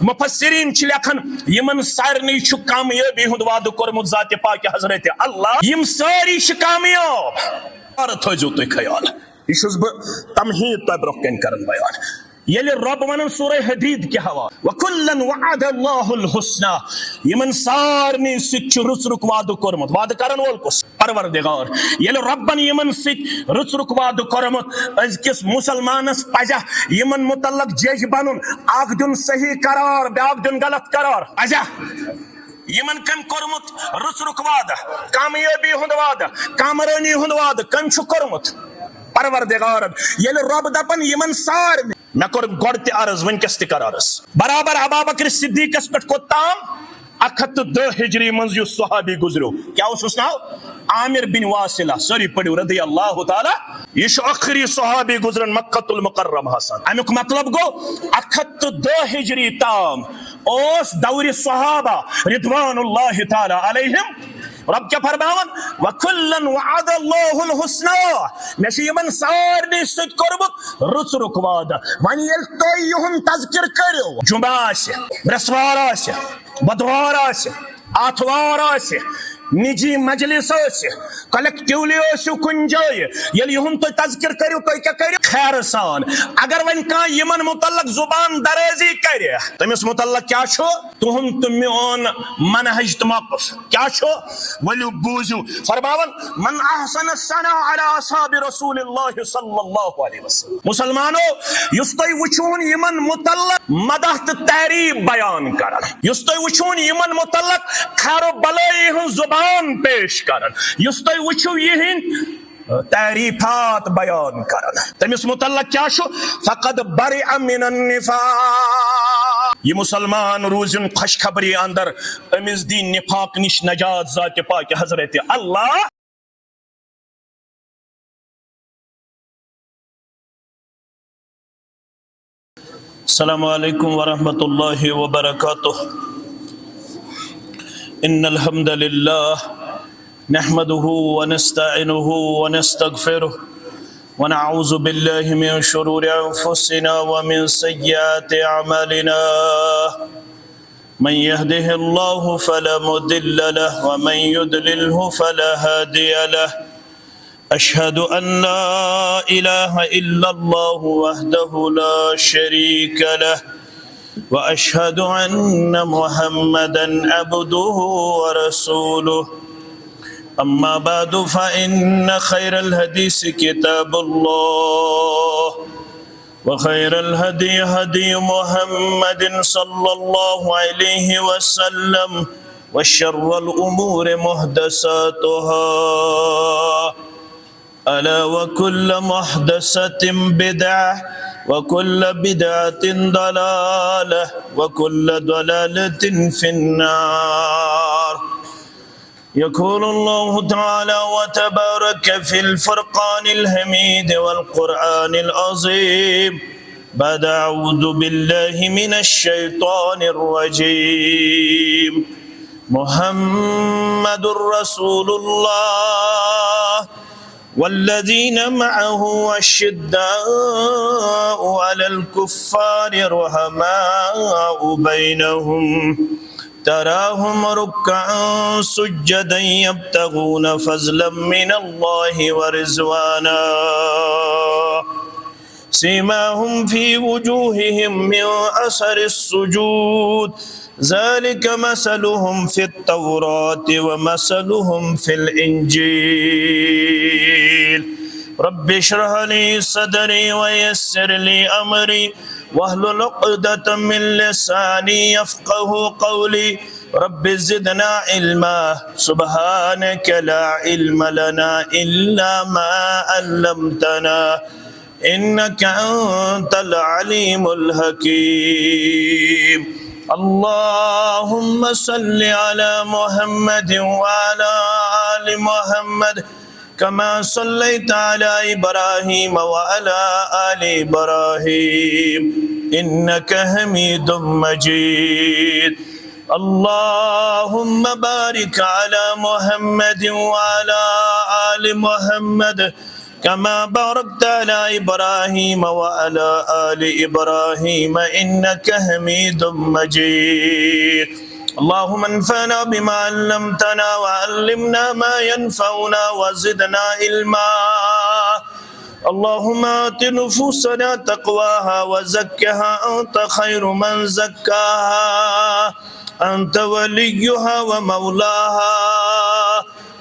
مفسرین چھ لکھن یمن سارنی چھ کامیابی ہند وعدہ کورمت ذات پاک حضرت اللہ یم ساری چھ کامیاب اور تھوزو تُہۍ خیال یہ چھس بہ تمہید تہ برونٛہہ کن کرن بیان یل رب ونن سورہ حدید کے حوالہ وکلن وعد اللہ الحسنى یمن سارنی سچ رُت رُک وعدہ کورمت وعدہ کرن وول کس پروردگار یل ربن یمن سچ رُت رُک وعدہ کورمت ازکس مسلمانس پزہ یمن متعلق جج بنن اکھ دن صحیح قرار بیاکھ دن غلط قرار پزہ یمن کم کورمت رُت رُک وعدہ کامیابی ہند وعدہ کامرانی ہند وعدہ کم چھ کورمت پروردگار یل رب دپن یمن سارنی میں کور گۄڈٕ تہِ عرض ونکس تہِ کر عرض برابر ابا بکر صدیقس پہ کوٚت تام 110 ہجری منز یُس صحابی گزریو کیا اس ناو عامر بن واصلہ سوری پڑھو رضی اللہ تعالی یہ آخری صحابی گزرن مکۃ المکرمہ حسن امیک مطلب گو 110 ہجری تام اس دور صحابہ رضوان اللہ تعالی علیہم رب کیا فرماون وکلن وعد اللہ الحسنى میں یمن سارنی سۭتۍ کوٚرمُت رُت رُک وعدہ وۄنۍ ییٚلہِ تُہۍ یِہُنٛد تذکر کٔرِو جمعہ آسہِ برٛٮ۪سوار آسہِ بدوار آسہِ آتھوار آسہِ نجی مجلس آسہِ کلیکٹیولی ٲسِو کُنہِ جایہِ ییٚلہِ یِہُنٛد تُہۍ تذکر کٔرِو تُہۍ کیٛاہ کٔرِو خیر سان اگر وۄنۍ کانٛہہ یِمن متعلق زبان درٲزی کرِ تٔمِس متعلق کیٛاہ چھُ تُہُنٛد تہٕ میون منہج تہٕ موقف کیٛاہ چھُ ؤلِو بوٗزِو فرماون من احسن الثنا علی اصحاب رسول اللہ صلی اللہ علیہ وسلم مسلمانو یُس تُہۍ وٕچھون یِمن متعلق مدح تہٕ تعریف بیان کران یُس تُہۍ وٕچھون یِمن متعلق خیر و بلٲیی ہٕنٛز زبان پیش کرن یُس تُہۍ وٕچھِو یِہِنٛدۍ تعریفات بیان کرن تٔمِس متعلق کیٛاہ چھُ فقد برئ من النفاق یہ مسلمان روزن خوشخبری اندر امس دی نفاق نش نجات ذات پاک حضرت اللہ السلام علیکم ورحمۃ اللہ وبرکاتہ ان الحمد للہ نحمده ونستعینه ونستغفره ونعوذ باللہ من شرور انفسنا ومن سیئات اعمالنا من يهده الله فلا مضل له ومن يضلله فلا هادي له اشهد ان لا اله الا الله وحده لا شريك له واشهد ان محمدا عبده ورسوله اما بعد فان خير الحديث كتاب الله وخير الهدي هدي محمد صلى الله عليه وسلم وشر الامور محدثاتها الا وكل محدثة بدعة وكل بدعة ضلالة وكل ضلالة في النار يقول الله تعالى وتبارك في الفرقان الحميد والقرآن العظيم بعد أعوذ بالله من الشيطان الرجيم محمد رسول الله والذين معه أشداء على الكفار رحماء بينهم تراهم ركعا سجدا يبتغون فضلا من الله ورضوانا سيماهم في وجوههم من أثر السجود ذلك مثلهم في التوراة ومثلهم في الإنجيل رب اشرح لي صدري ويسر لي أمري واحلل عقدة من لساني يفقه قولي رب زدنا علما سبحانك لا علم لنا إلا ما علمتنا إنك أنت العليم الحكيم اللهم صل على محمد وعلى آل محمد كما صليت على إبراهيم وعلى آل إبراهيم إنك حميد مجيد اللهم بارك على محمد وعلى آل محمد كما باركت على إبراهيم وعلى آل إبراهيم إنك حميد مجيد اللهم انفعنا بما علمتنا وعلمنا ما ينفعنا وزدنا علما اللهم آت نفوسنا تقواها وزكها أنت خير من زكاها أنت وليها ومولاها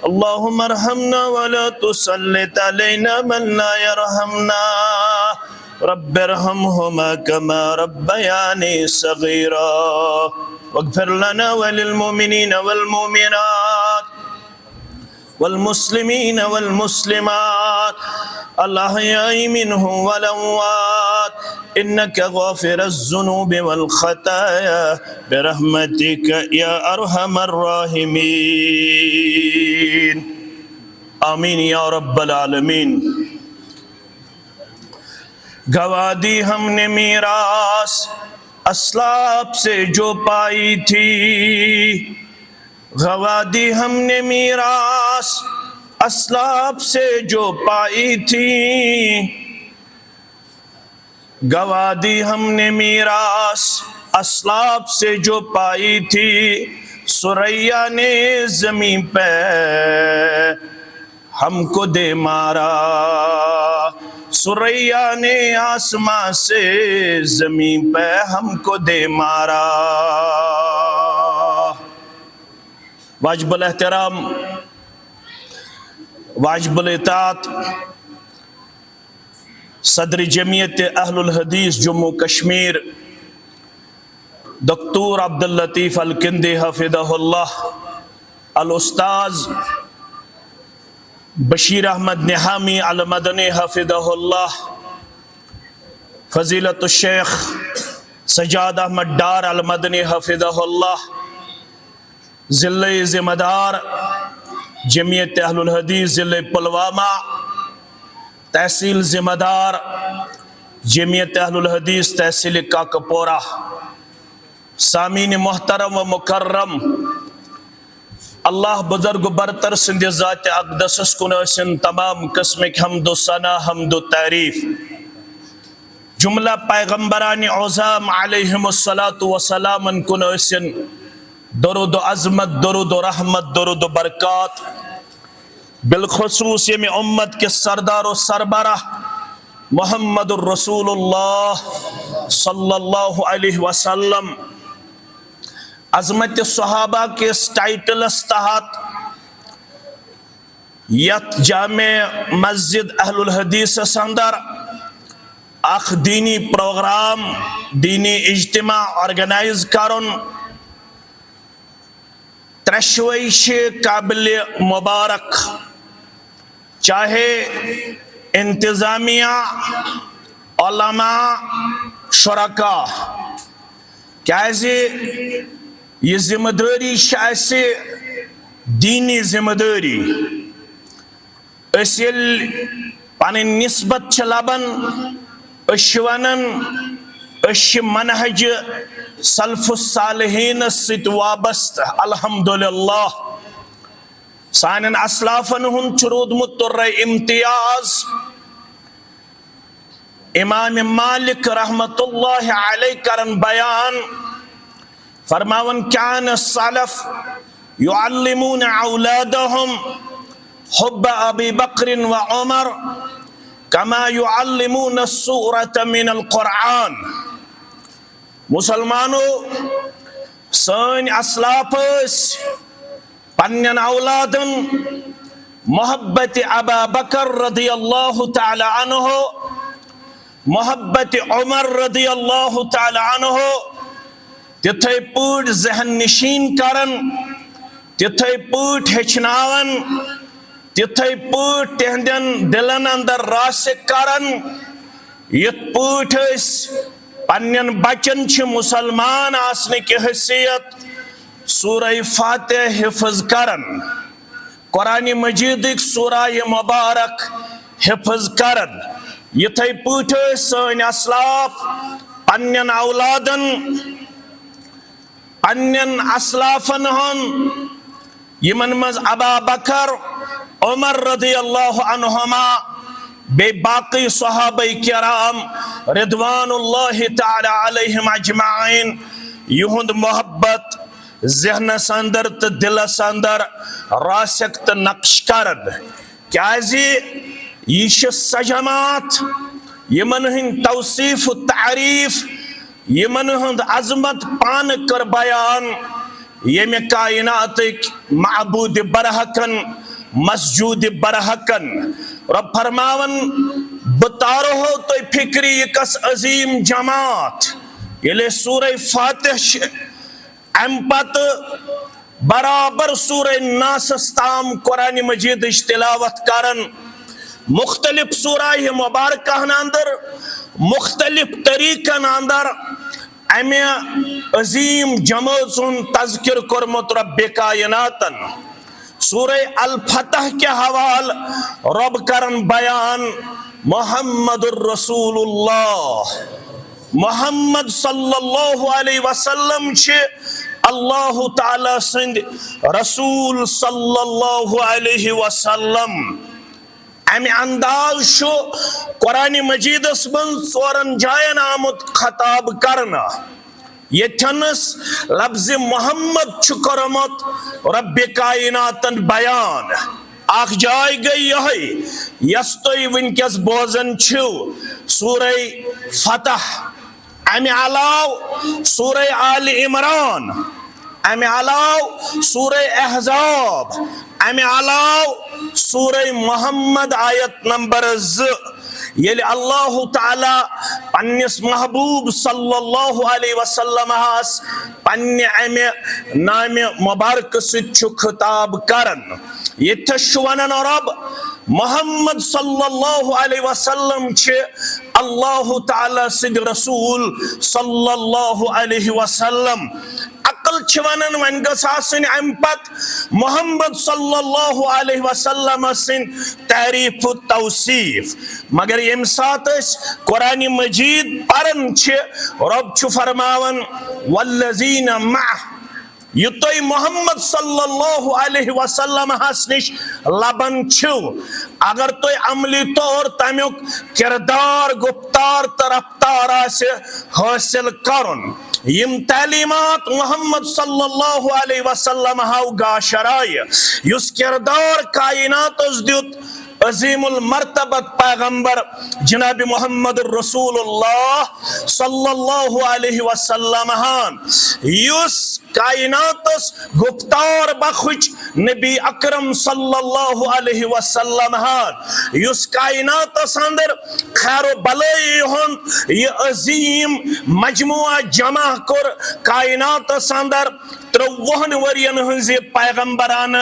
اللهم ارحمنا ولا تسلط علينا من لا يرحمنا رب ارحمهما كما ربياني صغيرا واغفر لنا وللمؤمنين والمؤمنات والمسلمين والمسلمات الأحياء منهم والأموات إنك غافر الذنوب والخطايا برحمتك يا أرحم الراحمين آمین یا رب العالمین گوا دی ہم نے میراث اسلاف سے جو پائی تھی گوا دی ہم نے میراث اسلاف سے جو پائی تھی گوا دی ہم نے میراث اسلاف سے جو پائی تھی سریا نے زمین پہ ہم کو دے مارا سریا نے آسمان سے زمین پہ ہم کو دے مارا واجب الاحترام واجب الاطاعت صدر جمعیت اہل الحدیث جموں کشمیر دکتور عبداللطیف الکندی حفظہ اللہ الاستاذ بشیر احمد نحامی المدنی حفظہ اللہ فضیلت الشیخ سجاد احمد ڈار المدنی حفظہ اللہ ضلع ذمہ دار جمعیت اہل الحدیث ضلع پلوامہ تحصیل ذمہ دار جمعیت اہل الحدیث تحصیل کاکپورہ سامعین محترم و مکرم اللہ بزرگ برتر سند ذات اقدس کن ٲسِن تمام قسمک حمد و ثنا حمد و تعریف جملہ پیغمبران عظام علیہم الصلاۃ والسلام کن ٲسِن درود و عظمت درود و رحمت درود و برکات بالخصوص یہ امت کے سردار و سربراہ محمد الرسول اللہ صلی اللہ علیہ وسلم عظمت صحابہ کے اس ٹائٹلس تحت یت جامع مسجد اہل الحدیث اندر اخ دینی پروگرام دینی اجتماع آرگنائز کرن ترشوئی قابل مبارک چاہے انتظامیہ علماء شرکا کیازِ یہ ذمہ داری اسہِ دینی ذمہ داری اس ییٚلہِ پنٕنۍ نسبت چھِ لبان أسۍ چھِ ونان أسۍ چھِ منہج سلف الصالحین سۭتۍ وابستہٕ الحمدللہ سانٮ۪ن اسلافن ہُنٛد چھُ روٗدمُت تُرے امتیاز امام مالک رحمت اللہ علیہ کرن بیان فرماون كان السلف يعلمون اولادهم حب ابي بكر وعمر كما يعلمون السورة من القرآن مسلمانو سن اسلاف پنن اولادن محبت ابا بکر رضی اللہ تعالی عنہ محبت عمر رضی اللہ تعالی عنہ تتھے پوٹ ذہن نشین کرن تتھے پوٹ ہچناون تتھے پوٹ تہندن دلن اندر راسک کرن یت پوٹ اس پنن بچن چھ مسلمان آسنے کی حیثیت سورہ فاتح حفظ کرن قرآن مجید سورہ مبارک حفظ کرن یتھے پوٹ سن اسلاف پنن اولادن پنن اسلافن ہن یمن مز ابا بکر عمر رضی اللہ عنہما بے باقی صحابہ کرام رضوان اللہ تعالی علیہم اجمعین یہند محبت ذہنس اندر تو دلس اندر راسک تو نقش کرد کیازِ یہ سہ جماعت یمن ہند توصیف و تعریف یمن ہند عظمت پان کر بیان یم کائنات معبود برحقن مسجود برحقن رب فرماون بتارو ہو تو فکری کس عظیم جماعت یلے سورہ فاتح ام پت برابر سورہ ناس استام قرآن مجید تلاوت کرن مختلف سورہ مبارکہ اندر مختلف طریقن اندر امی عظیم جماعت تذکر کرمت رب کائناتن سورہ الفتح کے حوال رب کرن بیان محمد الرسول اللہ محمد صلی اللہ علیہ وسلم چھے اللہ تعالی سند رسول صلی اللہ علیہ وسلم امی انداز شو قرآن مجید اسمن سورن جائن آمد خطاب کرنا یہ تنس لفظ محمد چکرمت رب کائناتن بیان آخ جائے گئی یہی یستوی ونکس بوزن چھو سورہ فتح امی علاو سورہ آل عمران امی علاو سورہ احزاب امی علاو سورہ محمد آیت نمبر یلی اللہ تعالی پنیس محبوب صلی اللہ علیہ وسلم پنی امی نام مبارک سچو خطاب کرن یہ تشونن رب محمد صلی اللہ علیہ وسلم چھے اللہ تعالی سد رسول صلی اللہ علیہ وسلم عقل چھوانن ونگس آسن امپت محمد صلی اللہ علیہ وسلم سن تعریف و توصیف مگر امسات اس قرآن مجید پرن چھے رب چھو فرماون والذین معہ یہ توی محمد صلی اللہ علیہ وسلم حسنش لبن چھو اگر توی عملی طور تمیک کردار گفتار طرفتار آسے حاصل کرن یم تعلیمات محمد صلی اللہ علیہ وسلم ہاو گاشرائی یس کردار کائنات اس دیت عظیم المرتبت پیغمبر جناب محمد الرسول اللہ صلی اللہ علیہ وسلم یس کائنات گفتار بخش نبی اکرم صلی اللہ علیہ وسلم یس کائنات اندر خیر و بلائی ہون یہ عظیم مجموعہ جمع کر کائنات اندر تروہن ورین ہنزی پیغمبران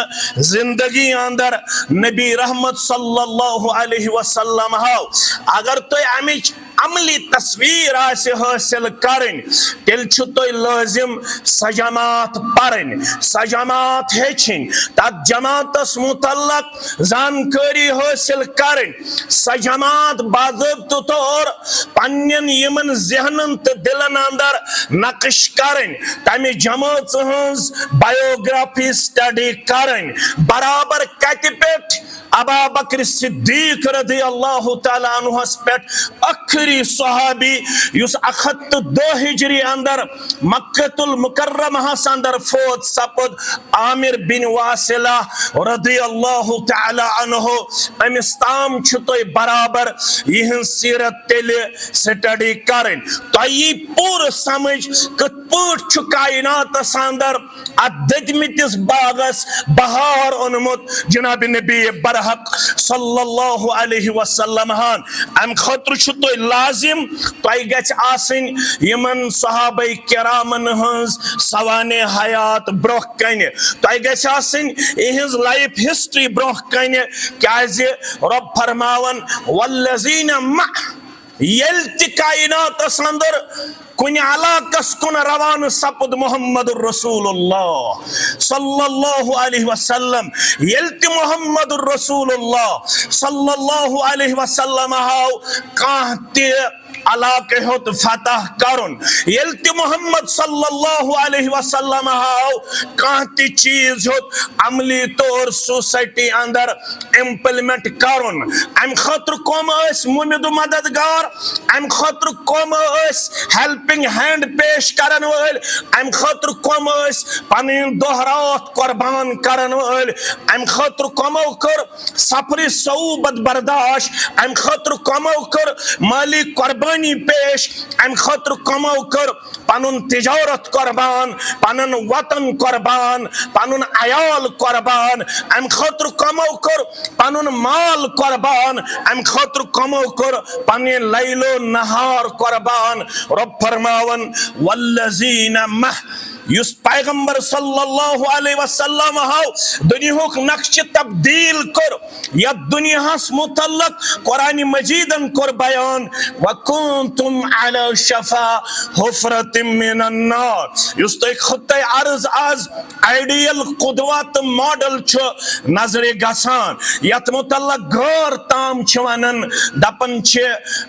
زندگی اندر نبی رحمت صلی اللہ علیہ وسلم اگر تو امیچ عملی تصویر آسے حاصل کرن تیل چھتوی لازم سجامات پرن سجامات ہیچن تات جماعت اس متعلق زانکاری حاصل کرن سجامات باضبط طور پنین یمن ذہنن تا دلن اندر نقش کرن تامی جماعت ہنز بایوگرافی سٹڈی کرن برابر کتی پیٹ ابا بکر صدیق رضی اللہ تعالیٰ عنہ اس پیٹ اکھری صحابی یس اخت دو ہجری اندر مکہ المکرمہ اندر فوت سپد عامر بن واسلہ رضی اللہ تعالیٰ عنہ امستام چھتوی برابر یہ سیرت تیلے سٹڈی کرن تو یہ پور سمجھ کت پوٹ چھ کائنات اندر اددمتس باغس بہار انمت جناب نبی برحق صلی اللہ علیہ وسلم ام خطر چھتوی لازم تو گچ آسن یمن صحابہ کرامن ہنز سوانے حیات بروہ کنے تو گچ آسن یہنز لائف ہسٹری بروہ کنے کیازے رب فرماون والذین معہ یلتی کائنات اندر کنی علاقس کن روان سپد محمد الرسول اللہ صلی اللہ علیہ وسلم یلتی محمد الرسول اللہ صلی اللہ علیہ وسلم کانتی علاقہ ہوت فتح کرن یلت محمد صلی اللہ علیہ وسلم ہاو کانتی چیز ہوت عملی طور سوسائٹی اندر امپلیمنٹ کرن ام خطر کوم اس ممد مددگار ام خطر کوم اس ہیلپنگ ہینڈ پیش کرن ول ام خطر کوم اس پنن دہرات قربان کرن ول ام خطر کومو کر سفر صعوبت برداشت ام خطر کومو کر مالی قربانی پیش ام خطر کومو کر پنن تجارت قربان پنن وطن قربان پنن عیال قربان ام خطر کومو کر پنن مال قربان ام خطر کومو کر پنن لیل و نہار قربان رب فرماون والذین یس پیغمبر صلی اللہ علیہ وسلم ہاو دنیاک نقش تبدیل کر یا دنیا متعلق قرآن مجیدن کر بیان وَكُنْتُمْ عَلَى شَفَا حُفْرَةٍ مِّنَ النَّارِ یس تو ایک خطہ عرض آز آئیڈیل قدوات ماڈل چھو نظر گسان یت متعلق غور تام چھوانن دپن چھے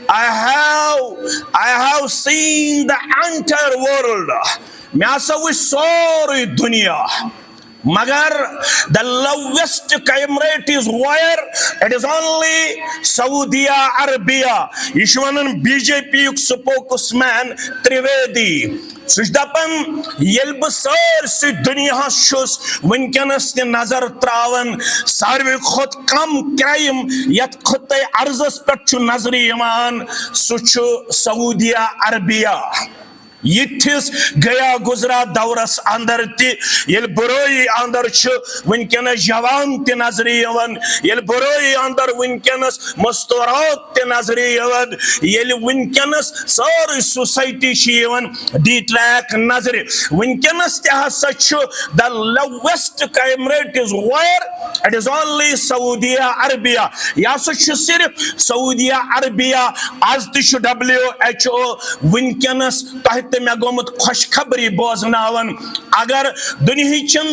I have seen the entire world میں آسا وہ سوری دنیا مگر the lowest crime rate is where it is only Saudi Arabia یشوانن بی جے پی یک سپوکسمین تریویدی سوچ دپن یل بہ سارسی دنیا چھس ونکینس تہ نظر تراون ساروی کھت کم کرائم یت خطہ عرضس پہ نظر یوان سہ سعودی عربیہ یتھس گیا گزرا دورس اندر تی یل بروئی اندر ونکینس جوان تی نظر یوان یل بروئی اندر ونکینس مستورات تی نظر یوان یل ونکینس ساری سوسائٹی یوان ڈی ٹریک نظر ونکینس تی ہسا the lowest crime rate is where it is only Saudi Arabia یا سا صرف سعودی عربیہ آز تی WHO ونکینس تحت میں گومت خوشخبری بوزناون اگر دنیا چن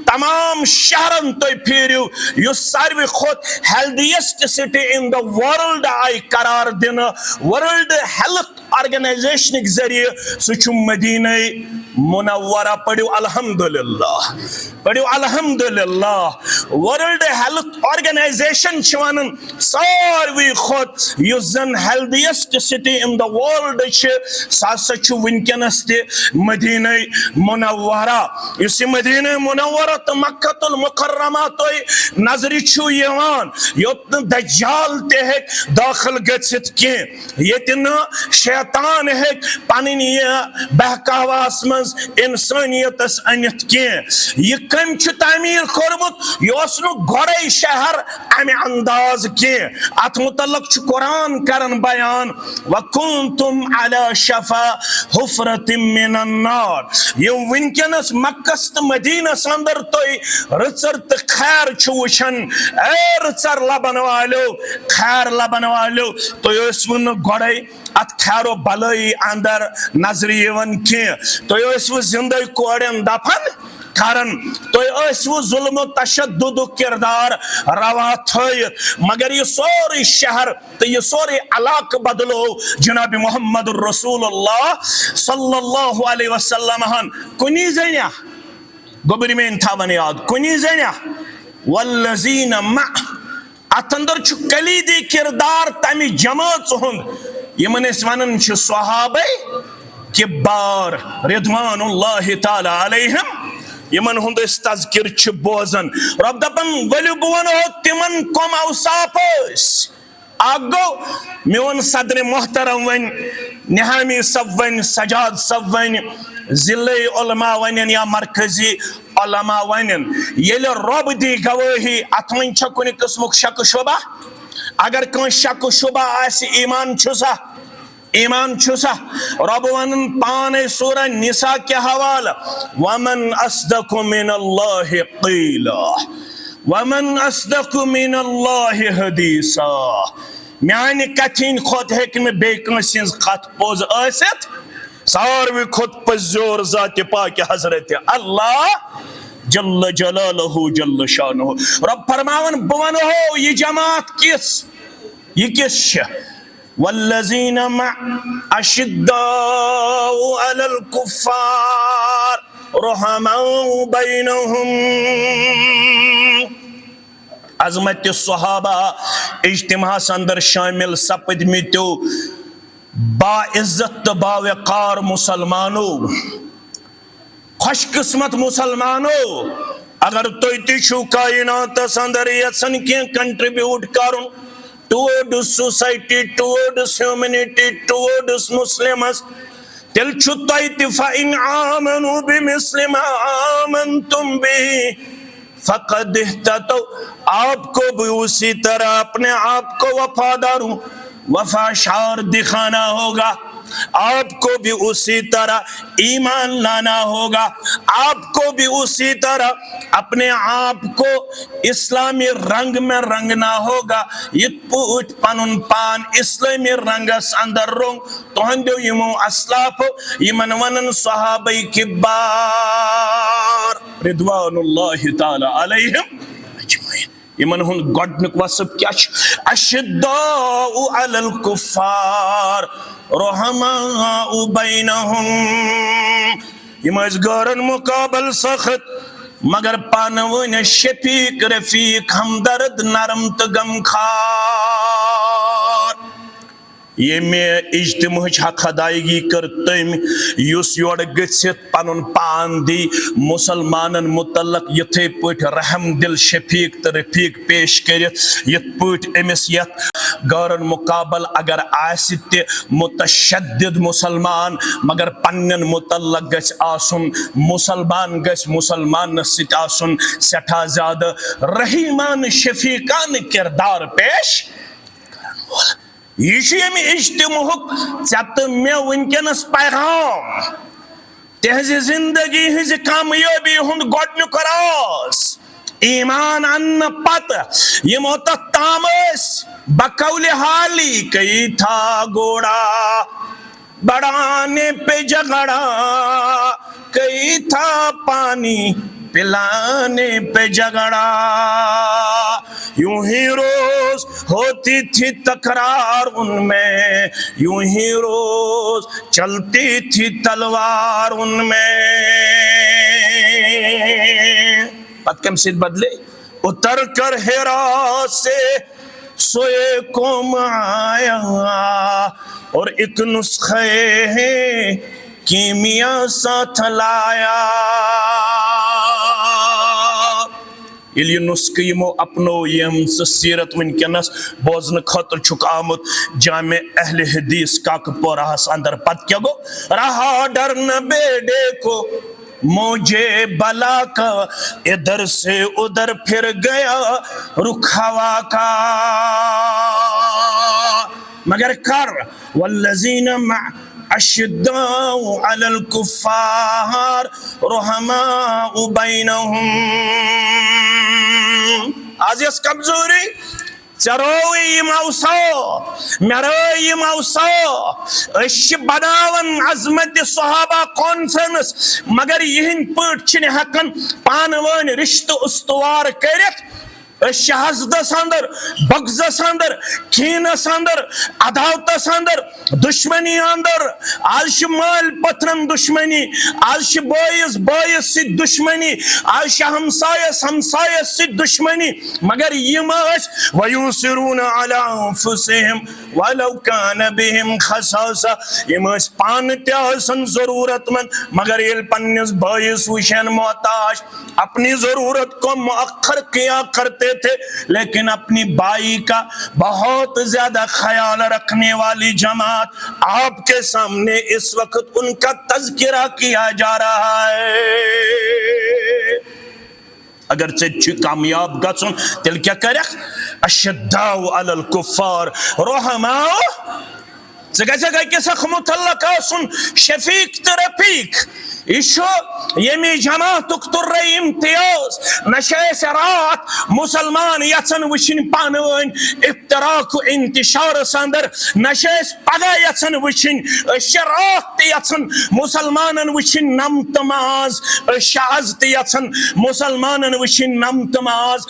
تمام شہرن تو پھیریو یو ساروی خود ہیلدیسٹ city in the world I قرار دینا ورلڈ ہیلتھ آرگنائزیشن ذریعے سچ مدینہ منورہ پڑھو الحمدللہ ورلڈ ہیلتھ آرگنائزیشن چوانن ساروی خود یس زن ہیلدیسٹ سٹی ان دا ورلڈ ساسا ونکینس تی مدینہ منورہ اس مدینہ منورہ تو مکہ المکرمہ تو نظری چھو یوان یوتن دجال تے ہیک داخل گچت کی یتن شیطان ہیک پانین یہ بہکاواس منز انسانیت اس انیت کی یہ کم چھ تعمیر کرمت یہ اسنو گھڑے شہر امی انداز کی ات متعلق چھ قرآن کرن بیان وَكُنْتُمْ عَلَى شَفَا حُفْرَةٍ مِّنَ النَّارِ یہ ونکنس مکست مدینہ سندر توی رچر خیر چوشن اے رچر لبن والو خیر لبن والو تو اس ون گوڑے ات خیر و بلائی اندر نظری ون کی تو اس و زندگی کوڑن دفن کارن تو اس و ظلم و تشدد و کردار روا تھیت مگر یہ سوری شہر تو یہ سوری علاق بدلو جناب محمد الرسول اللہ صلی اللہ علیہ وسلم ہن کنی زینیا گبری میں انتھاون یاد کنی زینیا والذین مع اتندر چھ کلیدی کردار تمی جماعت ہند یہ من اس ونن چھ صحابہ کبار رضوان اللہ تعالی علیہم یمن ہند اس تذکر چھ بوزن رب دپن ولی بون ہو تمن کم اوصاف اس آگو میون صدر محترم ون نہامی سب ون سجاد سب ون ضلعی علماء ونن یا مرکزی علماء ونن یل رب دی گواہی اتمن چھ کنی قسمک شک شبہ اگر کن شک شبہ آسی ایمان چھسا ایمان چھسا رب ونن پانے سورہ نساء کے حوالہ وَمَنْ أَصْدَقُ مِنَ اللَّهِ قِيلًا وَمَنْ أَصْدَقُ مِنَ اللَّهِ حَدِيثًا میانی کتھین خود حکم بیکن سنز خط پوز آسد ساروی خود پزور ذات پاک حضرت اللہ جل جلالہ جل شانہ رب فرماون بون ہو یہ جماعت کس یہ کس شہ والذین مع اشداء علی الکفار رحماء بینہم. عظمت صحابہ اجتماعس اندر شامل سپدمتو با عزت با وقار مسلمانو، خوش قسمت مسلمانو. اگر تُہۍ تہِ چھُو کائناتس اندر یژھان کینٛہہ کنٹریبیوٹ کرُن towards society, towards humanity, towards Muslims, تیٚلہِ چھُ تۄہہِ تہِ فَإِنْ آمَنُوا بِمِثْلِ مَا آمَنْتُمْ بِهِ فَقَدْ اهْتَدَوْا. آپ کو بھی اسی طرح اپنے آپ کو وفادار وفاشار دکھانا ہوگا، آپ کو بھی اسی طرح ایمان لانا ہوگا، آپ کو بھی اسی طرح اپنے آپ کو اسلامی رنگ میں رنگنا ہوگا. یہ پوٹ پنن پان اسلامی رنگس اندر رنگ تہندو یمو اسلافو یمن ونن صحابہ کبار رضوان اللہ تعالی علیہم اجمعین. یمن ہند گۄڈنیُک وصف کیا چھ؟ اشداء علی الکفار رحماء بینہم. یم ٲسۍ غٲرن مقابل سخت مگر پانہٕ ؤنۍ شفیق رفیق ہمدرد نرم تہٕ غمخوار. ییٚمہِ اجتماعٕچ حق ادائیگی کٔر تٔمۍ یُس یورٕ گٔژھِتھ پنُن پان دی مسلمانن متعلق یِتھٕے پٲٹھۍ رحم دل شفیق تہٕ رفیق پیش کٔرِتھ یِتھ پٲٹھۍ أمِس یتھ غٲرن مقابل اگر آسہِ تہِ متشدد مسلمان مگر پننٮ۪ن متعلق گژھِ آسُن مسلمان گژھِ مسلمانس سۭتۍ آسُن سٮ۪ٹھاہ زیادٕ رحیمانہٕ شفیقانہٕ کردار پیش کرن وول. یہ چھُ ییٚمہِ اجتماعُک ژےٚ تہٕ مےٚ وٕنکٮ۪نس پیغام. تہنٛزِ زندگی ہٕنٛزِ کامیٲبی ہُنٛد گۄڈنیُک راز ایمان اننہٕ پتہٕ یِمو تتھ تام ٲسۍ بقول حالی کئی تھا گھوڑا بڑھانے پہ جھگڑا کئی تھا پانی پلانے پہ جھگڑا. یوں ہی روز ہوتی تھی تکرار ان میں، یوں ہی روز چلتی تھی تلوار ان میں. پت کم سید بدلے اتر کر ہیرا سے سوئے قوم آیا اور ایک نسخے ہیں کیمیا ساتھ لایا. ییٚلہِ یہِ نسخہٕ یِمو اپنو یم سُہ سیرت ونکٮ۪نس بوزنہٕ خٲطرٕ چھُکھ آمُت جامع اہل حدیث کاکپوراہس اندر. پتہٕ کیٛاہ گوٚو؟ رہا ڈر نہ بیڑے کو موجے بلا کا ادھر سے ادھر پھر گیا رخ ہوا کا. مگر کر والذین مع اشداء علی الکفار رحماء بینہم. آز یس کمزوری ژےٚ رٲوٕے یِم اوصاف مےٚ رٲے یِم اوصاف. أسۍ چھِ بناوان عظمت صحابہ کانفرنس مگر یِہنٛدۍ پٲٹھۍ چھِنہٕ ہٮ۪کان پانہٕ ؤنۍ رشتہٕ استوار کٔرِتھ. أسۍ چھِ حسدس اندر بغضس اندر کھیٖنس اندر عداوتس اندر دشمنی اندر. آز چھِ مٲلۍ پٔترن دشمنی، آز چھِ بٲیِس بٲیِس سۭتۍ دشمنی، آز چھِ ہمسایس ہمسایس سۭتۍ دشمنی. مگر یِم ٲسۍ وَیُؤثِرُونَ عَلَىٰ أَنفُسِهِمْ وَلَوْ كَانَ بِهِمْ خَصَاصَةٌ. یِم ٲسۍ پانہٕ تہِ آسان ضروٗرت مند مگر ییٚلہِ پننِس بٲیِس وٕچھن محتاج اپنی ضرورت کو مؤخر کیا کرتے تھے لیکن اپنی بائی کا بہت زیادہ خیال رکھنے والی جماعت آپ کے سامنے اس وقت ان کا تذکرہ کیا جا رہا ہے. اگر ژےٚ کامیاب گژھُن تیٚلہِ کیٛاہ کَرکھ؟ اشداء علی الکفار رحماء. ژٕ گژھکھ أکِس اکھ متعلق آسُن شفیق تہٕ رفیق. یہ چھُ ییٚمہِ جماعتُک تُرے امتیاز. نہ چھِ أسۍ راتھ مسلمان یژھان وٕچھِنۍ پانہٕ ؤنۍ افتراق و انتشار ساندر نشیس پگہ یژھان وچھن رات تہ یژھان مسلمانن وچھن نمتماز آز تہ یژھان مسلمانن وچھن نمتماز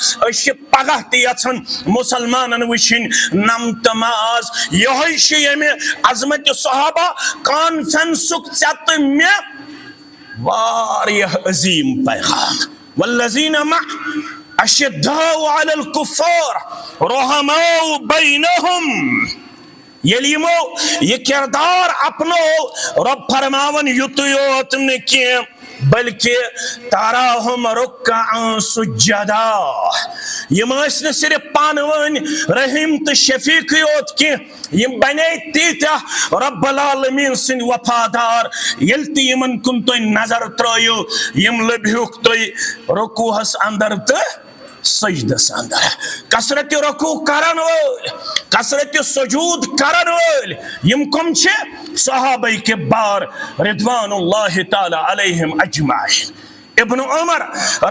پگہ تہ یژھان مسلمانن وچھن نمتماز یہ یمہ عظمت صحابہ کانفرنسک ژےٚ تہٕ مےٚ واریاہ عظیم پیغام والذین معه اشداء على الكفار رحماء بینہم یل یمو یہ کردار اپنو رب فرماون یُتُے یوت نہ کینٛہہ بلکہ تراہم رکعا سجدا یم ٲسۍ نہٕ صرف پانہٕ رحیم تو شفیق یوت کینٛہہ یم بنے تیٖتیاہ رب العالمین سٕنٛدۍ وفادار ییٚلہِ تہِ یمن کُن تُہۍ نظر ترٲیِو یم لبہوکھ تُہۍ رکوعس اندر تہٕ سجدس اندر کثرت رکوع کرن وٲلۍ کثرت سجود کرن وٲلۍ یم کم چھِ صحابہ کبار رضوان اللہ تعالی علیہم اجمعین ابن عمر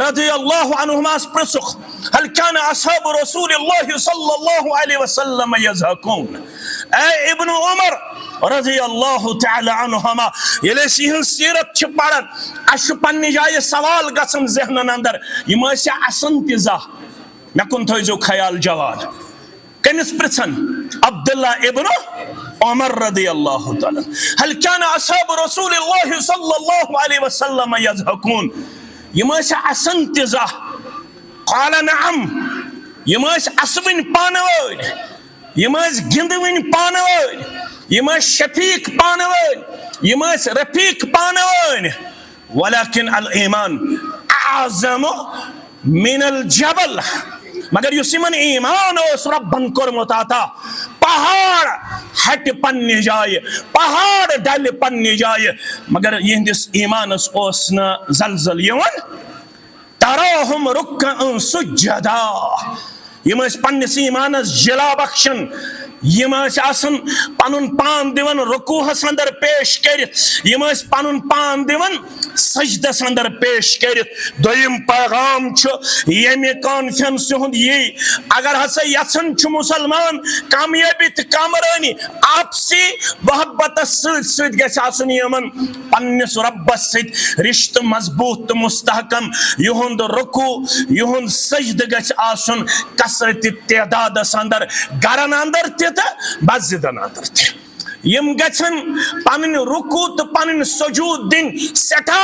رضی اللہ عنہما پرسخ هل كان اصحاب رسول اللہ صلی اللہ علیہ وسلم يضحكون اے ابن عمر رضی اللہ تعالی عنہما ییٚلہِ أسۍ یِہنٛز سیرت چھِ پران اَسہِ چھُ پننہِ جایہِ سوال گژھان ذہنن اندر یِم ٲسیا اَسان تہِ زانٛہہ مےٚ کُن تھٲیزیو خیال جوان کٔمِس پرژھان عبداللہ ابن عمر رضی اللہ تعالی هل كان اصحاب رسول اللہ صلی اللہ علیہ وسلم يضحكون یم ٲسیا اَسان تہِ زانٛہہ قال نعم یم ٲسۍ اَسوٕنۍ پانہٕ وٲلۍ یم ٲسۍ گِنٛدوٕنۍ پانہٕ وٲلۍ یم شفیق پانوین یم رفیق پانوین ولكن الایمان اعظم من الجبل مگر یس یمن ایمان اوس ربن کورمت عطا پہاڑ ہٹ پنہ جائے پہاڑ ڈل پنہ جائے مگر یہندس ایمانس اوس نہ زلزل یوان تراہم رکعا سجدا یم پنس ایمانس جلا بخشن یم آسان پنن پان دیون رکوعس اندر پیش کرت یم پنن پان دیون سجدس اندر پیش کرت دویم پیغام یمہ کانفرنس ہند یہ اگر ہسا یژھان چھ مسلمان کامیابی تو کامرانی آپسی محبت ست گژھِ آسن یمن پنس ربس ست رشتہ مضبوط تو مستحکم یہند رکوع یہند سجد گژھِ آسن کثرت تعدادس اندر گرن اندر مسجدن اندر تہ یم گژھن پنن رکوع تو پنن سجود دن سٹھا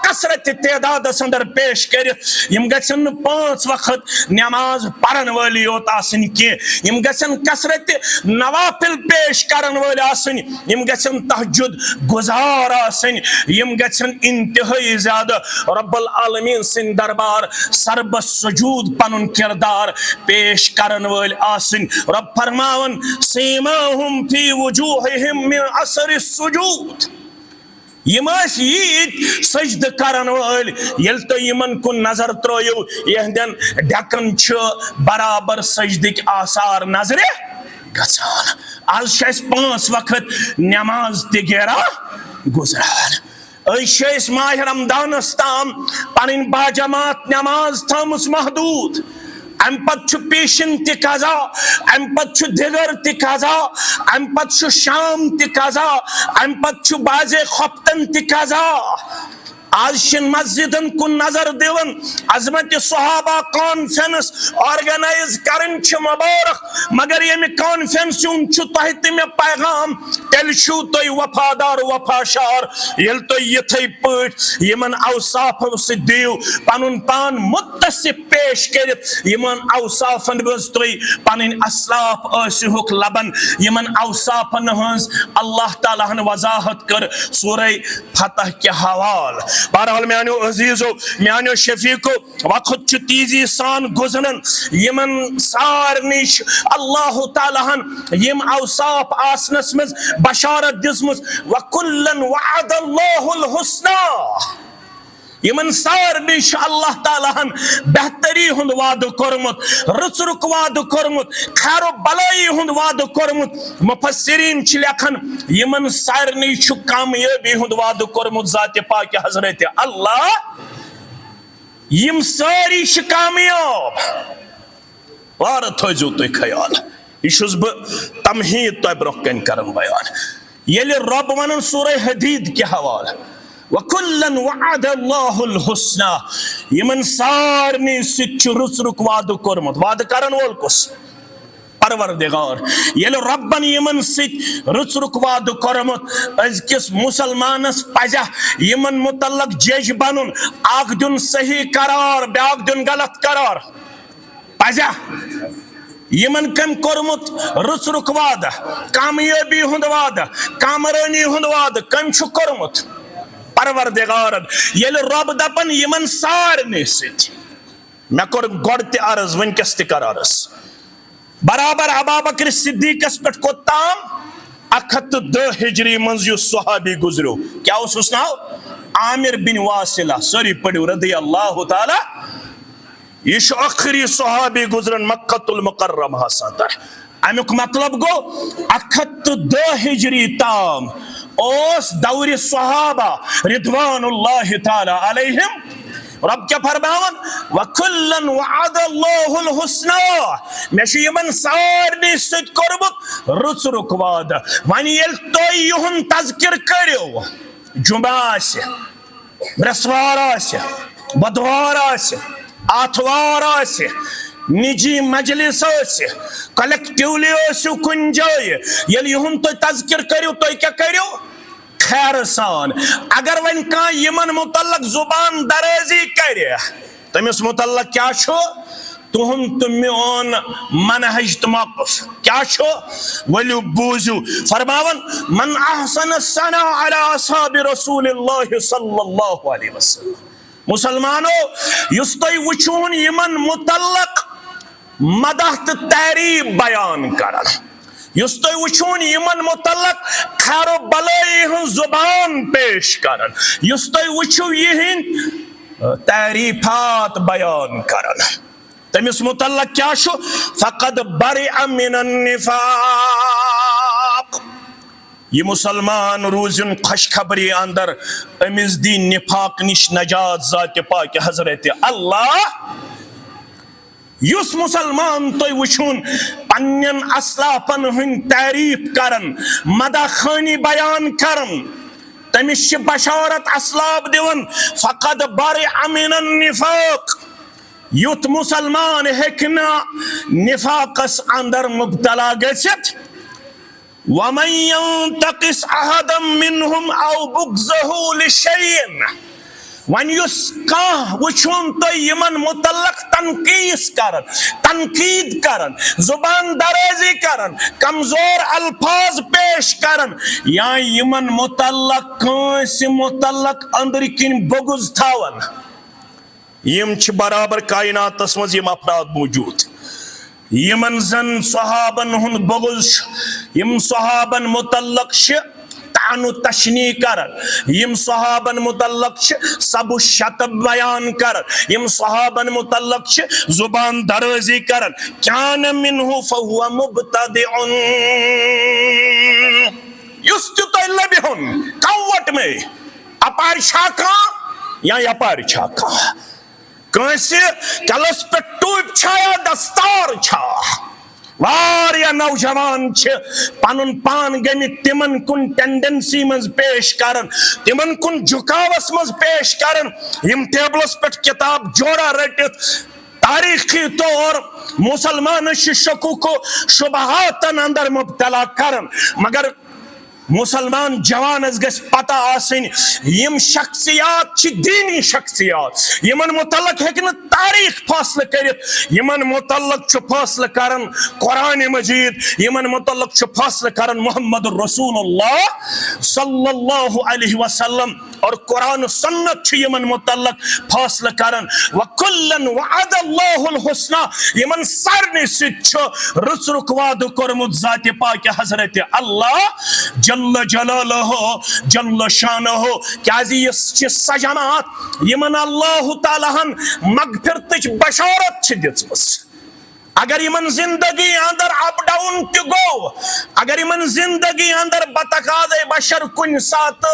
کثرت تعدادس اندر پیش کرت یم گژھن پانچ وقت نماز پرن وٲلی یوت آسن کی یم گژھن کثرت نوافل پیش کرن وٲلۍ آسن یم گژھن تہجد گزار آسن یم گژھن انتہائی زیادہ رب العالمین سن دربار سربس سجود پنن کردار پیش کرن وٲلۍ آسن رب فرماون سیماہم فی وجوہہم من اثر السجود یم یت سجد کرن ول یل تو یمن کن نظر ترٲیِو یہندین ڈیکن برابر سجدک آثار نظر گژھان آز چھ اس 5 وقت نماز تہ گیرا گزران اس ماہ رمضانس تام پنن باجماعت نماز تھامس محدود ام پت پیشن تہ قضا ام پت دگر تہ قضا ام پت شام تہ قضا ام پت باز خفتن تہ قضا آج مسجدن کن نظر دیون عظمت صحابہ کانفرنس آرگنائز کرن مبارک مگر یہ کانفرنس تہ تہ پیغام تیل چھو تھی وفادار وفاشار یل تھی یتھے پٹ یمن اوصاف سی دیو پنن پان متصف پیش کرت یمن اوصافن بز تھی پنن اسلاف ٲسِہُکھ لبن یمن اوصافن ہنز اللہ تعالیٰ ہن وضاحت کر سورہ فتح کے حوال بہرحال میانو عزیزو میانو شفیقو وقت چھ تیزی سان گزرن یمن سارنش اللہ تعالیٰ ہن یم اوصاف آسنس مز بشارت دسمس وکلن وعد اللہ الحسنى یمن سارنش اللہ تعالیٰ ہن بہتری ہند وعدہ کورمت رچرک وعدہ کورمت خیر و بلائی ہند وعدہ کورمت مفسرین چھ لکھن یمن سارنش چھ کامیابی ہند وعدہ کورمت ذات پاک حضرت اللہ یم ساری چھ کامیاب وار تھٲیزیو تُہۍ خیال یہ بہ تمہید تہ برہ کن کرن بیان یل رب ون سورہ حدید کے حوالہ وَكُلًّا وَعَدَ اللَّهُ الْحُسْنَى یمن سارنی ست رُت رُک وعدہ کورمت وعدہ کرن وول کس پروردگار یل ربن یمن ست رُت رُک وعدہ کورمت ازکس مسلمانس پزہ یمن متعلق جج بنن اکھ دیون صحیح قرار بیاکھ دیون غلط قرار پزہ یمن کم کورمت رُت رُک وعدہ کامیابی ہند وعدہ کامرانی ہند وعدہ کم چھ کورمت پروردگار یل رب دپن یمن سارنی ست میں کور گۄڈٕ تہِ عرض ونکس تہِ کر عرض برابر ابابکر صدیقس پہ کوتام 110 ہجری منز یس صحابی گزرو کیا اس ناو عامر بن واصلہ سوری پڑھو رضی اللہ تعالی یہ آخری صحابی گزرن مکۃ المکرمہ سندر امیک مطلب گو 110 ہجری تام اس دور صحابہ رضوان اللہ تعالی علیہم رب کیا فرماون وَكُلًّا وَعَدَ اللَّهُ الْحُسْنَى میں یمن سارنی ست کورمت رُت رُک وعدہ ون یل تُہۍ یہُنٛد تذکر کٔرِو جمعہ آسہِ برٛٮ۪سوار آسہِ بدوار آسہِ آتھوار آسہِ نجی مجلس آسہِ کلیکٹیولی آسِو کُنہِ جایہِ ییٚلہِ یِہُنٛد تُہۍ تذکر کٔرِو تُہۍ کیٛاہ کٔرِو خیر سان اگر ون کان یمن متعلق زبان درازی کرِ تمس متعلق کیا چھو تہند تو میون منہج تو موقف کیا چھو ولو بوزو فرماون من احسن الثناء علی اصحاب رسول اللہ صلی اللہ علیہ وسلم مسلمانو یس تُہۍ وچھون یمن متعلق مدح تو تعریف بیان کرن یس تُہۍ وچھون یمن متعلق خیر و بلائی ہن زبان پیش کرن یس تُہۍ وچھو یہن تعریفات بیان کرن تمس متعلق کیا شو فقد برئ من النفاق یہ مسلمان روزن خوشخبری اندر امس دی نفاق نش نجات ذات پاک حضرت اللہ یس مسلمان تُہۍ وچھون پنن اسلافن ہن تعریف کرن مدح خانی بیان کرن تمس چھ بشارت اسلاف دیون فقد برئ من النفاق یت مسلمان ہیکنا نفاقس اندر مبتلا گژھتھ ومن ينتقص احدا منهم او بغضه لشيء ون یس کان وچھون تو یمن متعلق تنقید کرن زبان درازی کرن کمزور الفاظ پیش کرن یا یمن متعلق کانس متعلق اندر کن بغض تھاون یم چھ برابر کائناتس مز یم افراد موجود یمن زن صحابن ہند بغض یم صحابن متعلق طعن و تشنیع کرن یم صحابن متعلق سب شتب بیان کرن یم صحابن متعلق زبان درازی کرن کان منہ فہو مبتدع یستو لبہن قوت میں اپار چھاکا یا یپار چھاکا کانسی کلس پہ ٹوپ چھایا دستار چھا واریا نوجوان چھ پانن پان گمی تمن کن ٹینڈنسی منز پیش کرن تمن کن جھکاوس منز پیش کرن یم ٹیبلس پہ کتاب جوڑا رٹت تاریخی طور مسلمان شکوک و شبہاتن اندر مبتلا کرن مگر مسلمان جوانس گس پتہ آسن یم شخصیات چھ دینی شخصیات یمن متعلق ہیکن تاریخ فاصلہ کرت یمن متعلق چھ فاصلہ کرن قرآن مجید یمن متعلق چھ فاصلہ کرن محمد رسول اللہ صلی اللہ علیہ وسلم اور قرآن و سنت چھ یمن متعلق فاصلہ کرن وَكُلًّا وَعَدَ اللَّهُ الْحُسْنَى یمن سارنی ست چھ رُت رُک وعدہ کورمت ذات پاک حضرت اللہ جل جلالہ جل شانہ کیازِ یہ سجمات یمن اللہ تعالیٰ ہن مغفرتچ بشارت چھ دژمٕژ اگر یمن زندگی اندر اپ ڈاؤن تہ گو، اگر یمن زندگی اندر بتقاض بشر کن سات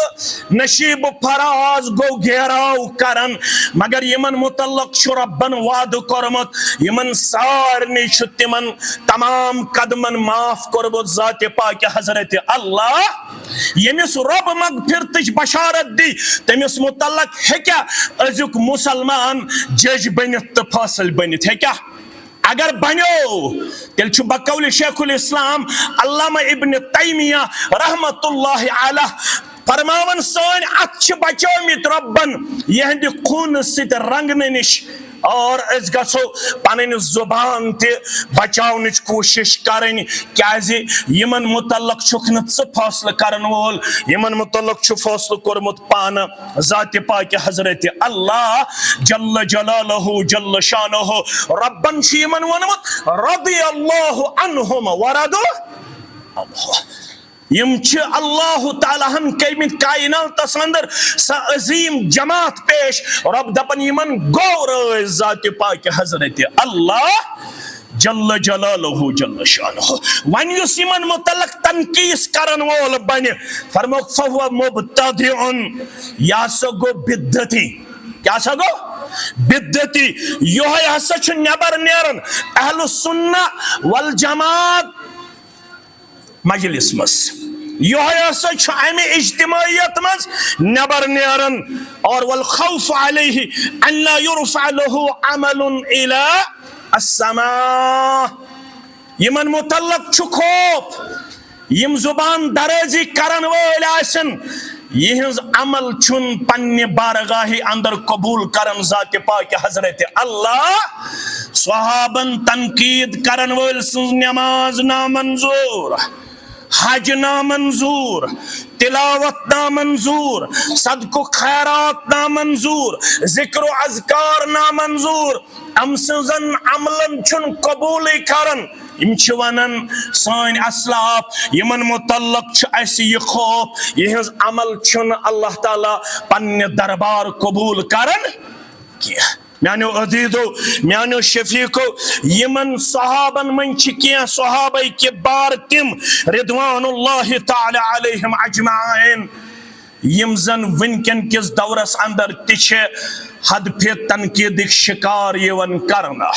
نشیب فراز گو گھیراو کرن، مگر یمن متعلق چھ ربن وعد کورمت یمن سارنی چھ تمن تمام قدمن معاف کورمت ذات پاک حضرت اللہ یمس رب مغفرتچ بشارت دی تمس متعلق ہیکیا ازیک مسلمان جج بنت تو فاصل بنت ہیکیا؟ اگر بنو تیل چھ بقول شیخ الاسلام علامہ ابن تیمیہ رحمت اللہ علیہ فرماون سن اتھ بچومت ربن یہند خون ست رنگن نش، اور اس گھو پن زبان تہ بچاونچ کوشش کریں کیازِ یمن متعلق چھک نہ ژٕ فاصلہ کرن وول، یمن متعلق چھ فاصلہ کورمت پانہ ذات پاک حضرت اللہ جل جلالہ جل شانہ ربن چھ یمن ونمت رضی اللہ عنہم ورضوا عنہ، یم چھ اللہ تعالیٰ ہن کریمت کائنات اندر سا عظیم جماعت پیش، رب دپن یمن گو ذات پاک حضرت اللہ جل جلالہ جل شانہ۔ ون یس یمن متعلق تنقیس کرن وول بنہ فرموک فہو مبتدع، یا سا گو بدعتی، کیا سا گو بدعتی، یہ ہسا چھ نیبر نیرن اہل السنہ والجماعت مجلس مس، یہ ہسا چھ امہ اجتماعیت مز نیبر نیرن، اور والخوف علیہ ان لا یرفع له عمل الى السماء، یمن متعلق چھ خوف یم زبان درازی کرن وول آسن یہنز عمل چھن پنہ بارگاہ اندر قبول کرن ذات پاک حضرت اللہ، صحابن تنقید کرن وول سنز نماز نامنظور، حج نامنظور، تلاوت نامنظور، صدق و خیرات نامنظور، ذکر و اذکار نامنظور، ام سنزن عملن چھن قبول کرن، یم چھ ونن سان اسلاف یمن متعلق چھ اس یہ خوف یہنز عمل چھن اللہ تعالیٰ پنہ دربار قبول کرن کیا۔ میانو عزیزو میانو شفیقو یمن صحابن من چکیاں صحابہ کے بار تم رضوان اللہ تعالی علیہم اجمعین یم زن ونکن کس دورس اندر تچھ حد پہ تنقیدک شکار یون کرنا،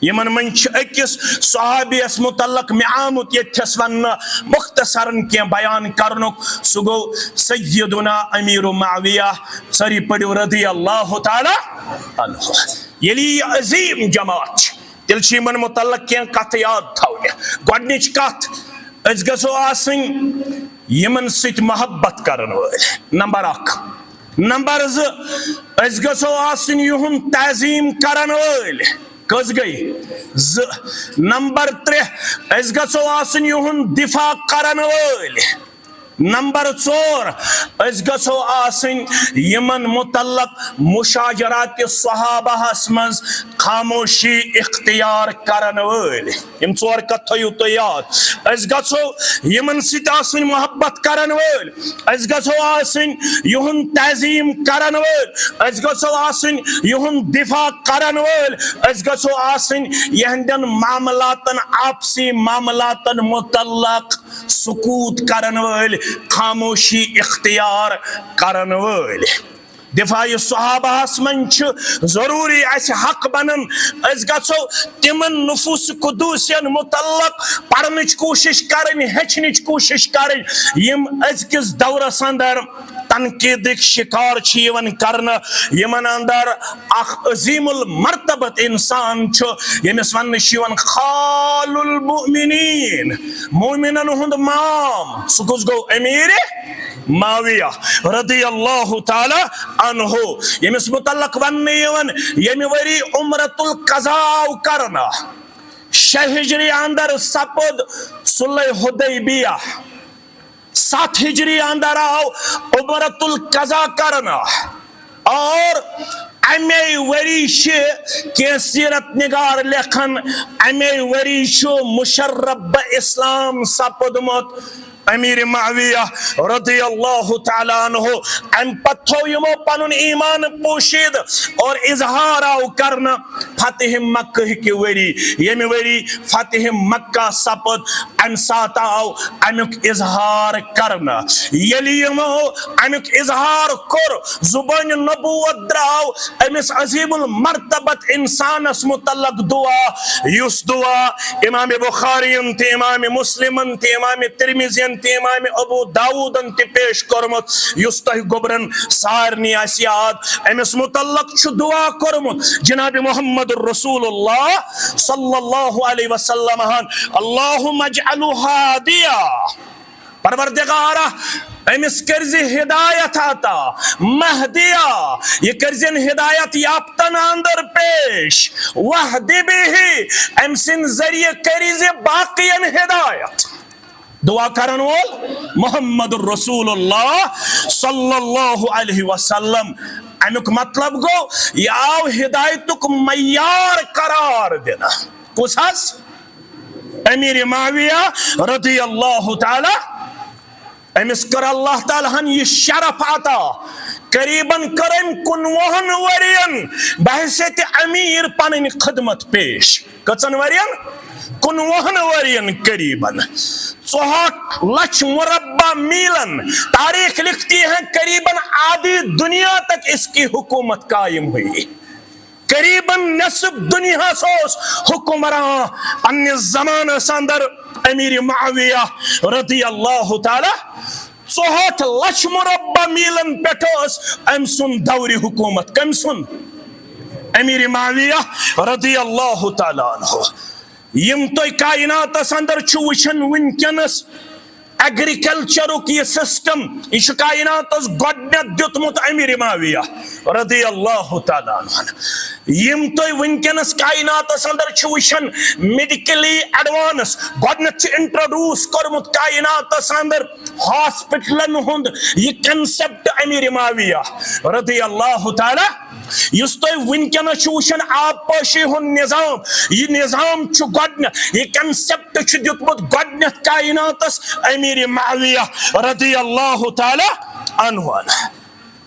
یمن من اکس صحابی اس متعلق میں آمت یتھس ون مختصرن کی بیان کرنک سو گو سیدنا امیر معاویہ سری پڑیو رضی اللہ تعالی عنہ، یلی عظیم جماعت تیل چھ یمن متعلق کی کت یاد تھاونہ، گۄڈنچ کت اس گژھو آسن یمن سۭتۍ محبت کرن وٲلۍ، نمبر اکھ، نمبر زٕ اس گژھو آسن یہند تعظیم کرن وٲلۍ، کس گئی ز، نمبر ترے اس گژھو آسن یہند دفاع کرن وٲلۍ، نمبر ژور اس گژھو آسن یمن متعلق مشاجرات صحابہ مز خاموشی اختیار کرن وٲلۍ، یم ژور کتھ تھٲیِو تُہۍ یاد، اس گژھو یمن سۭتۍ آسن محبت کرن وٲلۍ، اس گژھو آسن یہند تعظیم کرن وٲلۍ، اس گژھو آسن یہند دفاع کرن وٲلۍ، اس گژھو آسن یہندین معاملاتن آپسی معاملاتن متعلق سکوت کرن وٲلۍ، خاموشی اختیار کرن وٲلۍ۔ دفاع صحابہ من ضروری اس حق بنن اس گژھو تمن نفوس قدوسین متعلق پڑھنچ کوشش کرن، ہچنچ کوشش کرن یم ازکس دورس اندر تنقیدک شکار چھ یوان کرنا، یمن اندر اخ عظیم المرتبت انسان چھ یمس ون یوان خال المؤمنین، مومنن ہند مام، سہ کس گو امیر معاویہ رضی اللہ تعالی عنہ، یمس متعلق ون یوان یم وری عمرۃ القضاء کرنا، 6 ہجری اندر سپد صلح حدیبیہ، 7 ہجری اندر آو عمرۃ القضاء کرنا، اور امی وریش کے سیرت نگار لکھن امی وریشو مشرب اسلام سپدمت امیر معاویہ رضی اللہ تعالیٰ عنہ ام پتھو یمو پنن ایمان پوشید اور اظہار آو کرنا فتح مکہ کی وری یمی وری فتح مکہ سپد ام سات آو امیک اظہار کرنا یلی یمو امیک اظہار کر زبان نبوت دراو امس عظیم المرتبت انسان اس متعلق دعا یس دعا امام بخاری تے امام مسلم تے امام ترمذی تے امام ابو داود تے پیش کرمت یس تہ گبرن سارنی آسیاد امس متعلق چھ دعا کرمت جناب محمد رسول اللہ صلی اللہ علیہ وسلم اللہم اجعلو ہادیا پروردگارہ امس کرزی ہدایت آتا مہدیہ یہ کرزین ہدایت یافتن اندر پیش وحدی بھی امسن ذریعہ کرزی باقین ہدایت دعا کرن وول محمد رسول اللہ صلی اللہ علیہ وسلم امیک مطلب گو یہ آو ہدایتک معیار قرار دینا کس حس امیر معاویہ رضی اللہ تعالی امس کر اللہ تعالیٰ ہن یہ شرف عطا قریباً کرن 19 ورین بحثیت امیر پنن خدمت پیش کچن ورین 19 ورین قریباً 64 لچھ مربع میلن تاریخ لکھتی ہیں قریباً آدھی دنیا تک اس کی حکومت قائم ہوئی قریباً نصف دنیا سوس حکمران پنی زمان سندر امیر معاویہ رضی اللہ تعالی 64 لچھ مربع میلن پیٹھوس ام سن دوری حکومت کم سن امیر معاویہ رضی اللہ تعالی عنہ یم تو کائنات سندر چوچن ونکنس ایگریکلچرک یہ سسٹم یہ کائنات گۄڈنیتھ دیتمت امیر معاویہ رضی اللہ تعالیٰ عنہ یم تو ونکنس کائنات اندر وچھن میڈیکلی ایڈوانس گۄڈنیتھ انٹروڈیوس کرمت کائنات اندر ہاسپٹلن ہند یہ کنسپٹ امیر معاویہ رضی اللہ تعالیٰ یس تو ونکنس وچھن آب پاشی ہند نظام یہ نظام گۄڈنیتھ یہ کنسپٹ دیتمت گۄڈنیتھ کائناتس امیر معاویہ رضی اللہ تعالی عنہ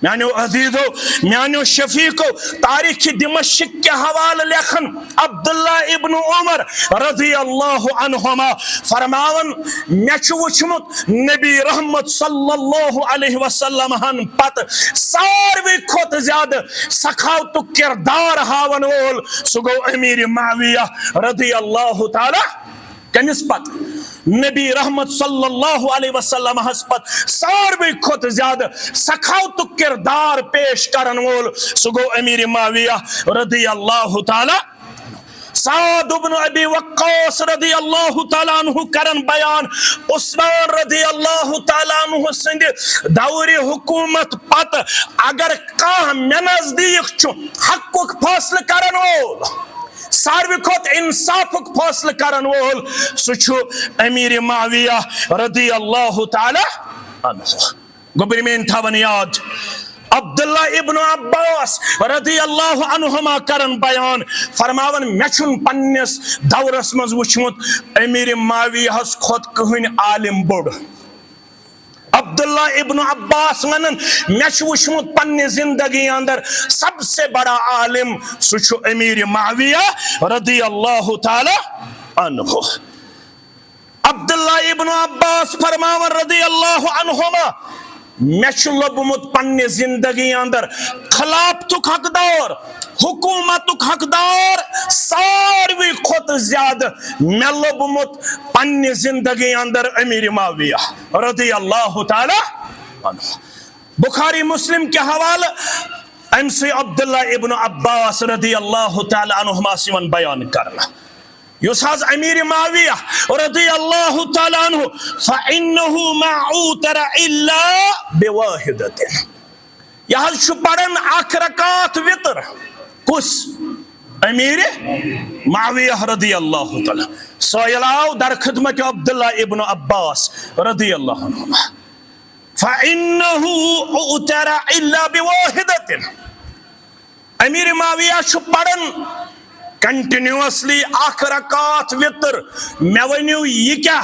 میانو عزیزو میانو شفیقو تاریخ دمشق کے حوالہ لکھن عبداللہ ابن عمر رضی اللہ عنہما فرماون میچ وچھمت نبی رحمت صلی اللہ علیہ وسلم ہن پت ساروی کھوت زیادہ سخاوت کردار ہاون وول سگو امیر معاویہ رضی اللہ تعالی کمس پت نبی رحمت صلی اللہ علیہ وسلم ہسپت ساروی کھوت زیادہ سخاوت کردار پیش کرن وول سگو امیر معاویہ رضی اللہ تعالی سعد بن ابی وقاص رضی اللہ تعالیٰ عنہ کرن بیان عثمان رضی اللہ تعالیٰ عنہ سند دور حکومت پت اگر کاہ میں نزدیک چھو حقک فیصلہ کرن وول ساروی کھوت انصافک فیصلہ کرن وول سچو امیر معاویہ رضی اللہ تعالی عنہ گوبر میں تھاون یاد عبداللہ ابن عباس رضی اللہ عنہما کرن بیان فرماون میچن پنس دورس مز وچھمت امیر معاویہ ہس کھوت کہن عالم بڑ عبداللہ ابن عباس ونن میچ وچھمت پنی زندگی اندر سب سے بڑا عالم سچو امیر معاویہ رضی اللہ تعالی عنہ عبداللہ ابن عباس فرماون رضی اللہ عنہما میچ لبمت پنی زندگی اندر خلافتک حقدار حکومتک حقدار ساروی کھوت زیادہ میں لبمت پنی زندگی اندر امیر معاویہ رضی اللہ تعالی عنہ بخاری مسلم کے حوالہ ام سے عبداللہ ابن عباس رضی اللہ تعالی عنہما سیون بیان کرنا یس حض امیر معاویہ رضی اللہ تعالی عنہ فَإِنَّهُ مَا عُوتَرَ إِلَّا بِوَاحِدَةٍ یہ حض چھو پڑھن اکھ رکعت وطر کس امیر معاویہ رضی اللہ تعالی سویلاو در خدمت عبداللہ ابن عباس رضی اللہ عنہ فَإِنَّهُ عُوتَرَ إِلَّا بِوَاحِدَةٍ امیر معاویہ چھو پڑھن کنٹینیوسلی اکھ رکعت وطر میں ونیو یہ کیا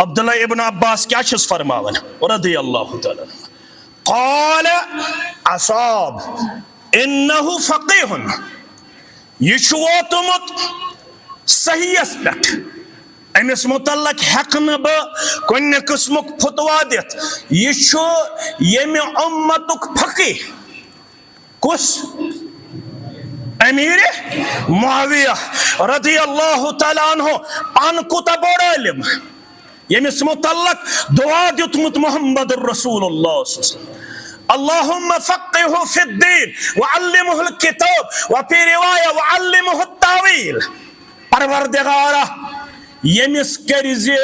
عبداللہ ابن عباس کیا چھس فرماون رضی اللہ تعالیٰ عنہ قال اصاب انہو فقیہ یہ چھو ووتمت صحیح اس پہ امس متعلق ہیکن بہ کن قسمک فتوا دت یہ چھو یم امتک فقیہ کس امیر معاویہ رضی اللہ تعالیٰ عنہ پان کوتا بڑ علم یمس متعلق دعا دیتمت محمد الرسول اللہ صلی اللہ علیہ وسلم اللہم فقہہ فی الدین وعلمہ الکتاب وفی روایہ وعلمہ التاویل پروردگارہ یمس کرزی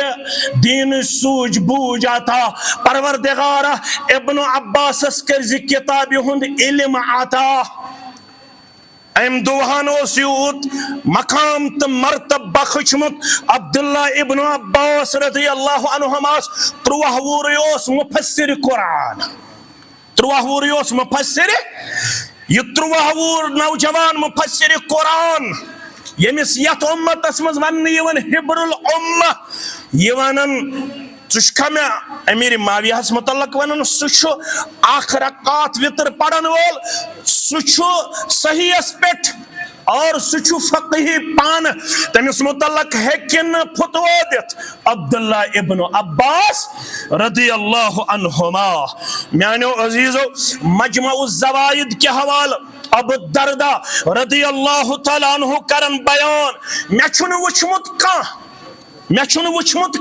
دین سوج بوج عطا پروردگارہ ابن عباس کرزی کتاب ہند علم عطا ام دوہان یوت مقام تو مرتب بخشمت عبداللہ ابن عباس رضی اللہ عنہما 30 وری مفسر قرآن 30 وری مفسر یہ 30 وور نوجوان مفسر قرآن یمس یت امتس مز ون حبر الامہ یہ ونن ثہ میں امیر معاویہ متعلق ون سہ اخ رکعت وطر پڑھن وول سہ صحیح اس پہ اور سہ فقیہ پان تمس متعلق ہیکن فتوا دت عبداللہ ابن عباس رضی اللہ عنہما میانو عزیزو مجمع الزوائد کے حوالہ ابو الدرداء رضی اللہ تعالیٰ عنہ کرن بیان میں چھن وچھمت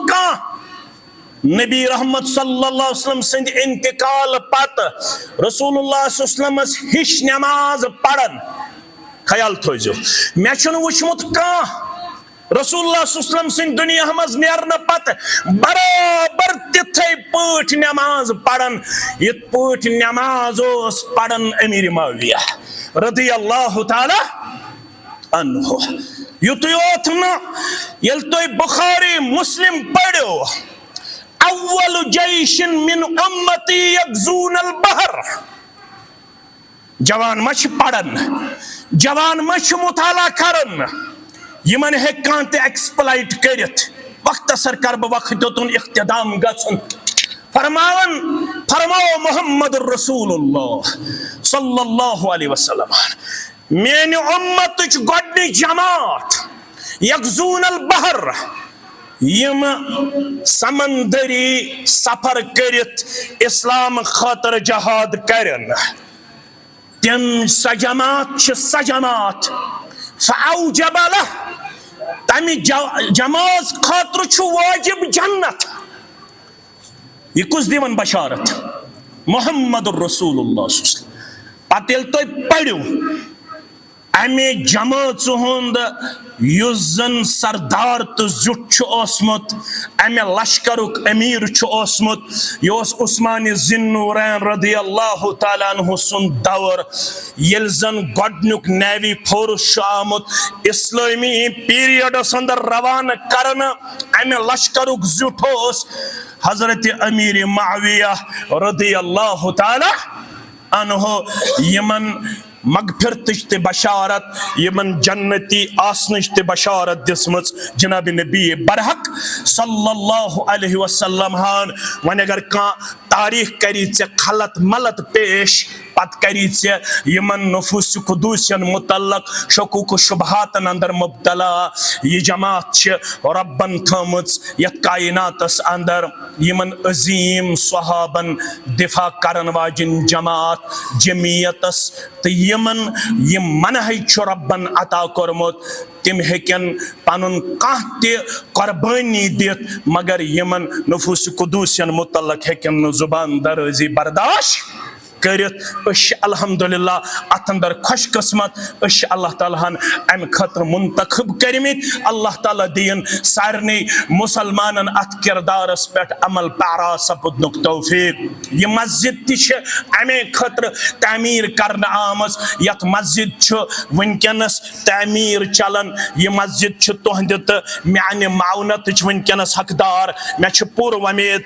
کان نبی رحمت صلی اللہ علیہ وسلم سند انتقال پت رسول اللہ صلی اللہ علیہ وسلم ہش نماز پڑھن خیال تھوزو میں چھن وچھمت کان رسول اللہ صلی اللہ علیہ وسلم سند دنیا مز نیرن پت برابر تتھے پٲٹھۍ نماز پڑھن یت پٲٹھۍ نماز اوس پڑھن امیر معاویہ رضی اللہ تعالی عنہ یُتُے یوت نہٕ ییٚلہِ تُہۍ بخاری مسلم پٔرِو اول جیش من امتی یغزون البحر جوان مچ پڑھن جوان مچ مطالعہ کرن یمن ہیکان تے ایکسپلائٹ کرت مختصر کر بہ وقت تن اختتام گژھن فرماو محمد الرسول اللہ صلی اللہ علیہ وسلم میانہ امتچ گۄڈنِچ جماعت یغزون البحر یم سمندری سفر کرت اسلام خاطر جہاد کرن تم سجماعت فاوجب له تمی جماعت خاطر چھو واجب جنت یہ کس دیون بشارت محمد الرسول اللہ صلی اللہ علیہ وسلم پتیل تو پڑھو امی جماعت ہند یس زن سردار تو زٹ اوسمت امی لشکرک امیر اوسمت یہ عثمان ذوالنورین رضی اللہ تعالیٰ عنہ سن دور یل زن گۄڈنیُک نیوی فورس آمت اسلامی پیریڈس اندر روانہ کرن امی لشکرک زٹ حضرت امیر معاویہ رضی اللہ تعالیٰ عنہ یمن مغفرتچ تے بشارت یمن جنتی آسنچ تے بشارت دسمت جناب نبی برحق صلی اللہ علیہ وسلم ہان ون اگر کان تاریخ کری ژے خلط ملط پیش پت کری ژے یمن نفوس قدوسین متعلق شکوک و شبہاتن اندر مبتلا یہ جماعت چھ ربن تھمت یت کائناتس اندر یمن عظیم صحابن دفاع کرن واجن جماعت جمعیتس تو یمن یم منہج چھ ربن عطا کرمت تم ہیکن پنن کانٛہہ تہِ قربانی دِتھ مگر یمن نفوس قدوسین متعلق ہیکن زبان درازی برداشت کرت الحمدللہ ات اندر خوش قسمت اللہ تعالیٰ ہن ام خطر منتخب کرمت اللہ تعالیٰ دین سارنی مسلمانن ات کردارس پہ عمل پیرا سپدنک توفیق یہ مسجد تہ امے خطر تعمیر کرنے آمز یت مسجد ونکس تعمیر چلان یہ مسجد تہند تو میانہ معاونت ونکس حقدار مے پور ومید